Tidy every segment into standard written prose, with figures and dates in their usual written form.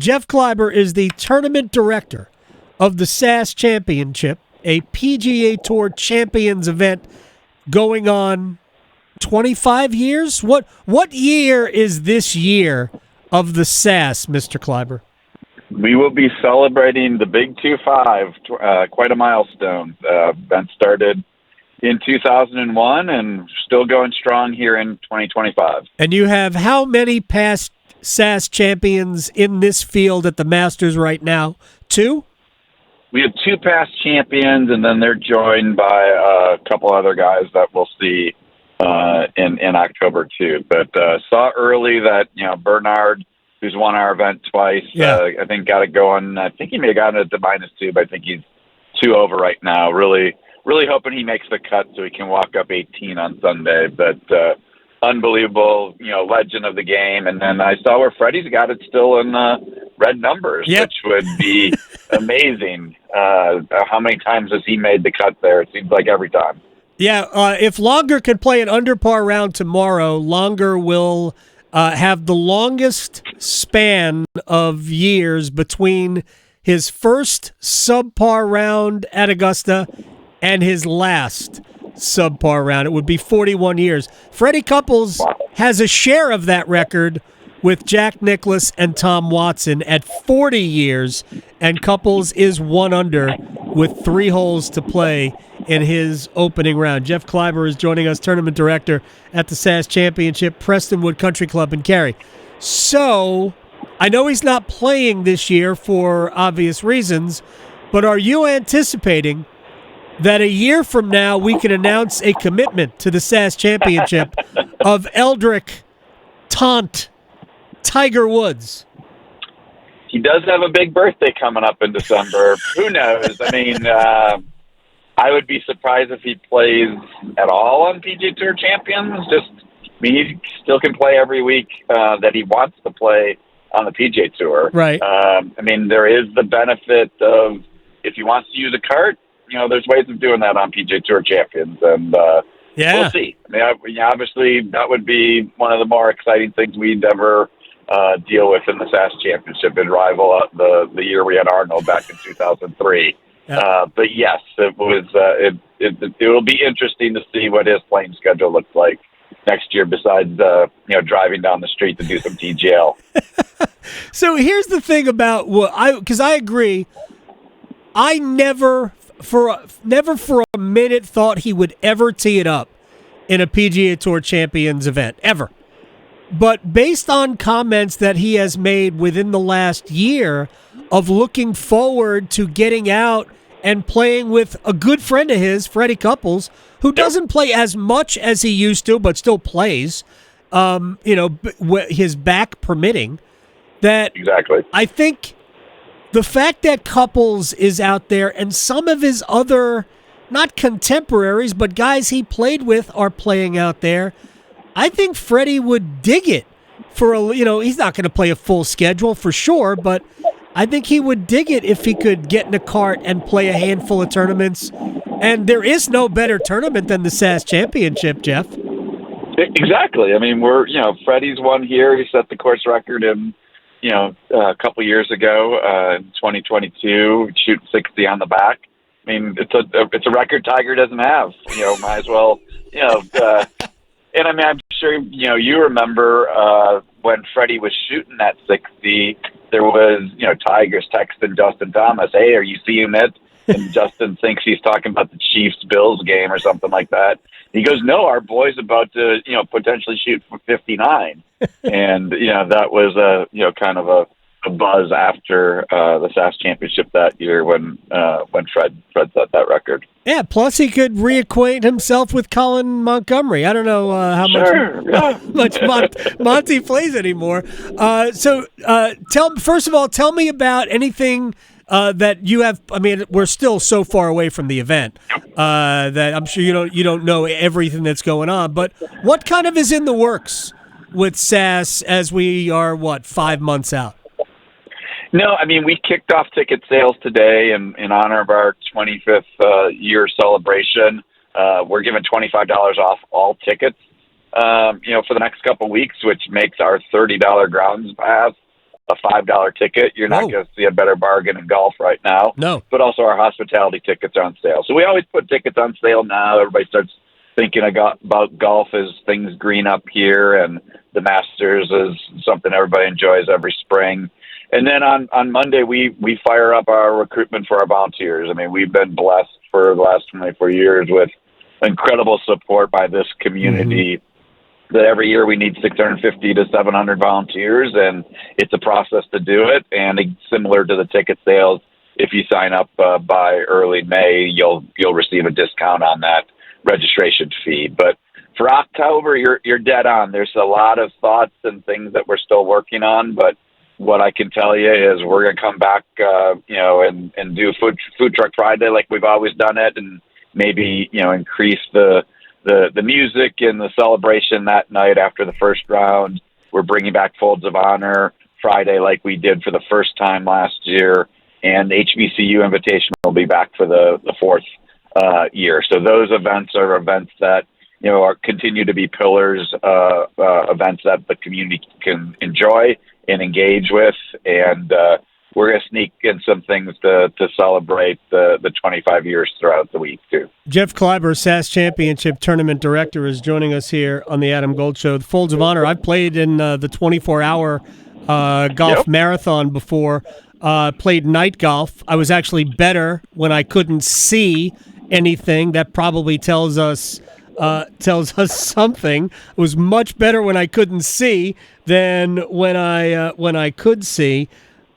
Jeff Kleiber is the tournament director of the SAS Championship, a PGA Tour Champions event going on 25 years? What year is this year of the SAS, Mr. Kleiber? We will be celebrating the Big 2-5, quite a milestone. Event started in 2001 and still going strong here in 2025. And you have how many past SAS champions in this field at the Masters right now? 2? We have 2 past champions, and then they're joined by a couple other guys that we'll see in October too. But saw early that Bernard, who's won our event twice, I think got it going. I think he may have gotten it to -2, but I think he's 2 over right now. Really hoping he makes the cut so he can walk up 18 on Sunday. But unbelievable, legend of the game. And then I saw where Freddie's got it still in red numbers, which would be amazing. How many times has he made the cut there? It seems like every time. Yeah, if Longer can play an under par round tomorrow, Longer will have the longest span of years between his first subpar round at Augusta and his last subpar round. It would be 41 years. Freddie Couples has a share of that record with Jack Nicklaus and Tom Watson at 40 years, and Couples is 1 under with 3 holes to play in his opening round. Jeff Kleiber is joining us, tournament director at the SAS Championship, Prestonwood Country Club in Cary. So, I know he's not playing this year for obvious reasons, but are you anticipating that a year from now we can announce a commitment to the SAS Championship of Eldrick Taunt Tiger Woods? He does have a big birthday coming up in December. Who knows? I mean, I would be surprised if he plays at all on PGA Tour Champions. He still can play every week that he wants to play on the PGA Tour. Right. There is the benefit of if he wants to use a cart, there's ways of doing that on PGA Tour Champions, and we'll see. Obviously, that would be one of the more exciting things we'd ever deal with in the SAS Championship and rival the year we had Arnold back in 2003. But yes, it was. It will be interesting to see what his playing schedule looks like next year. Besides, driving down the street to do some TGL. So here's the thing about because I agree. I never for a minute thought he would ever tee it up in a PGA Tour Champions event, ever. But based on comments that he has made within the last year of looking forward to getting out and playing with a good friend of his, Freddie Couples, who doesn't play as much as he used to, but still plays, his back permitting, that exactly. I think the fact that Couples is out there and some of his other, not contemporaries, but guys he played with are playing out there, I think Freddie would dig it for he's not going to play a full schedule for sure, but I think he would dig it if he could get in a cart and play a handful of tournaments. And there is no better tournament than the SAS Championship, Jeff. Exactly. Freddie's won here. He set the course record in, a couple years ago, in 2022, shooting 60 on the back. It's a record Tiger doesn't have. Might as well, And I'm sure you remember when Freddie was shooting that 60. There was Tigers texting Justin Thomas, "Hey, are you seeing it?" And Justin thinks he's talking about the Chiefs-Bills game or something like that. He goes, "No, our boy's about to potentially shoot for 59." And that was kind of a buzz after the SAS Championship that year when Fred set that record. Yeah, plus he could reacquaint himself with Colin Montgomery. I don't know how much Monty plays anymore. Tell me about anything that you have. We're still so far away from the event that I'm sure you don't know everything that's going on. But what kind of is in the works with SAS as we are 5 months out? No, we kicked off ticket sales today in honor of our 25th year celebration. We're giving $25 off all tickets, for the next couple of weeks, which makes our $30 grounds pass a $5 ticket. You're not going to see a better bargain in golf right now. No. But also our hospitality tickets are on sale. So we always put tickets on sale now. Everybody starts thinking about golf as things green up here, and the Masters is something everybody enjoys every spring. And then on Monday, we fire up our recruitment for our volunteers. I mean, we've been blessed for the last 24 years with incredible support by this community. That every year we need 650 to 700 volunteers, and it's a process to do it. And it's similar to the ticket sales, if you sign up by early May, you'll receive a discount on that registration fee. But for October, you're dead on. There's a lot of thoughts and things that we're still working on, but what I can tell you is we're going to come back, and do food truck Friday like we've always done it, and maybe increase the music and the celebration that night after the first round. We're bringing back Folds of Honor Friday like we did for the first time last year, and HBCU Invitational will be back for the fourth year. So those events are events that continue to be pillars, events that the community can enjoy and engage with, and we're going to sneak in some things to celebrate the 25 years throughout the week, too. Jeff Kleiber, SAS Championship Tournament Director, is joining us here on the Adam Gold Show. The Folds of Honor, I've played in the 24-hour golf marathon before, played night golf. I was actually better when I couldn't see anything. That probably tells us something. It was much better when I couldn't see than when I could see.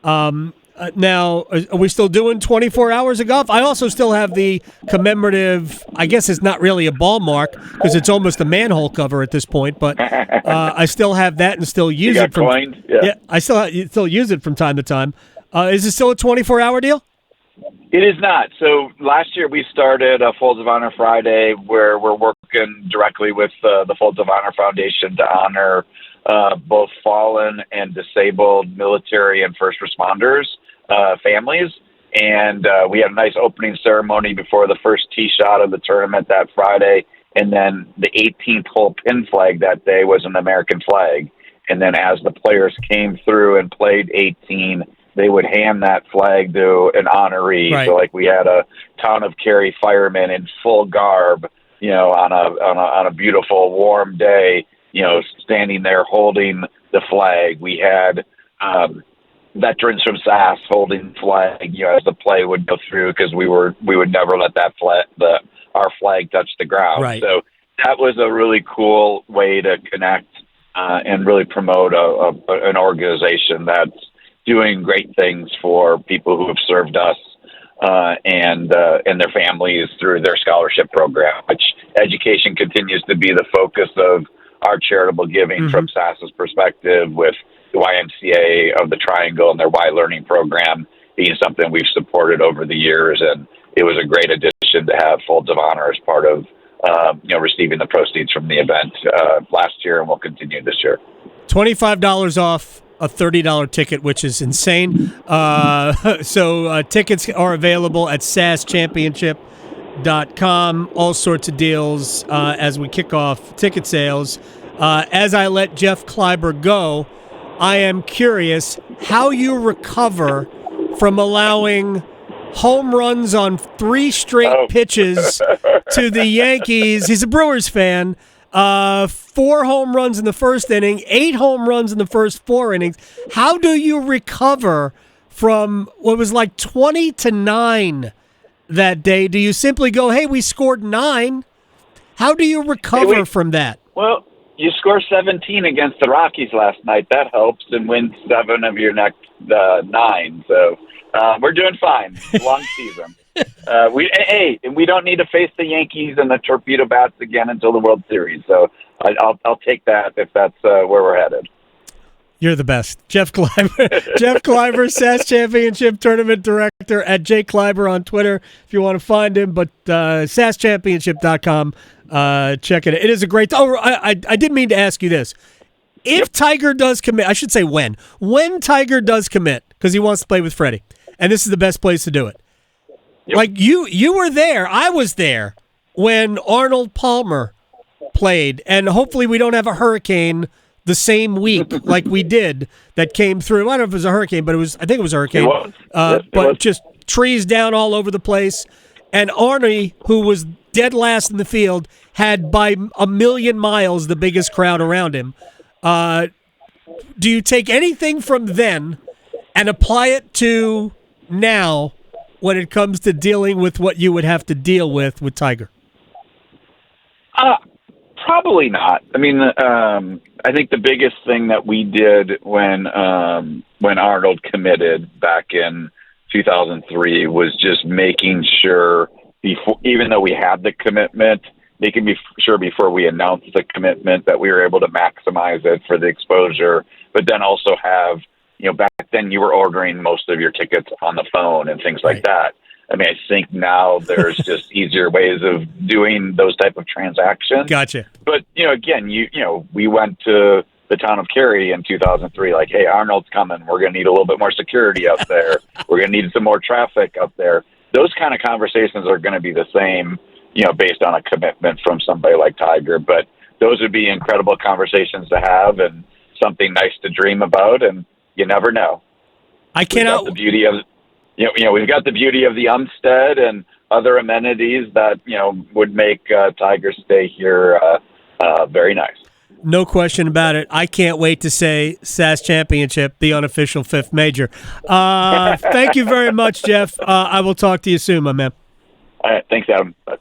Now, are we still doing 24 hours of golf? I also still have the commemorative, I guess it's not really a ball mark because it's almost a manhole cover at this point, but I still have that and still use it. I still use it from time to time. Is it still a 24-hour deal? It is not. So last year we started a Folds of Honor Friday where we're working directly with the Folds of Honor Foundation to honor both fallen and disabled military and first responders families. And we had a nice opening ceremony before the first tee shot of the tournament that Friday. And then the 18th hole pin flag that day was an American flag. And then as the players came through and played 18, they would hand that flag to an honoree. Right. So like we had a town of Cary firemen in full garb, on a beautiful warm day, standing there holding the flag. We had veterans from SAS holding the flag, as the play would go through, because we would never let that our flag touch the ground. Right. So that was a really cool way to connect and really promote an organization that's doing great things for people who have served us and their families through their scholarship program, which education continues to be the focus of our charitable giving from SAS's perspective, with the YMCA of the Triangle and their Y Learning program being something we've supported over the years. And it was a great addition to have Folds of Honor as part of receiving the proceeds from the event last year, and we'll continue this year. $25 off a $30 ticket, which is insane. So tickets are available at SASChampionship.com. All sorts of deals as we kick off ticket sales. As I let Jeff Kleiber go, I am curious how you recover from allowing home runs on 3 straight pitches to the Yankees. He's a Brewers fan. 4 home runs in the first inning, 8 home runs in the first 4 innings. How do you recover from what was like 20-9 that day? Do you simply go, hey, we scored 9? How do you recover from that? Well, you score 17 against the Rockies last night. That helps, and win 7 of your next 9. So we're doing fine. Long season. We don't need to face the Yankees and the torpedo bats again until the World Series. So I'll take that if that's where we're headed. You're the best. Jeff Kleiber. Jeff Kleiber, SAS Championship Tournament Director at Jay Kleiber on Twitter if you want to find him. But SASChampionship.com. Check it. It is a great. I didn't mean to ask you this. If Tiger does commit, I should say when Tiger does commit, because he wants to play with Freddie, and this is the best place to do it. Yep. Like you were there. I was there when Arnold Palmer played, and hopefully we don't have a hurricane the same week like we did that came through. I don't know if it was a hurricane, but I think it was a hurricane. It was. It was. Just trees down all over the place. And Arnie, who was dead last in the field, had by a million miles the biggest crowd around him. Do you take anything from then and apply it to now when it comes to dealing with what you would have to deal with Tiger? Probably not. I mean, I think the biggest thing that we did when Arnold committed back in 2003 was just making sure, even though we had the commitment, making sure before we announced the commitment that we were able to maximize it for the exposure, but then also have, back then you were ordering most of your tickets on the phone and things like that. I mean, I think now there's just easier ways of doing those type of transactions. Gotcha. But, again, we went to the town of Cary in 2003, like, hey, Arnold's coming. We're going to need a little bit more security up there. We're going to need some more traffic up there. Those kind of conversations are going to be the same, based on a commitment from somebody like Tiger. But those would be incredible conversations to have and something nice to dream about. And you never know. I cannot. The beauty of we've got the beauty of the Umstead and other amenities that, would make Tiger's stay here very nice. No question about it. I can't wait to say SAS Championship, the unofficial fifth major. Thank you very much, Jeff. I will talk to you soon, my man. All right. Thanks, Adam. Bye.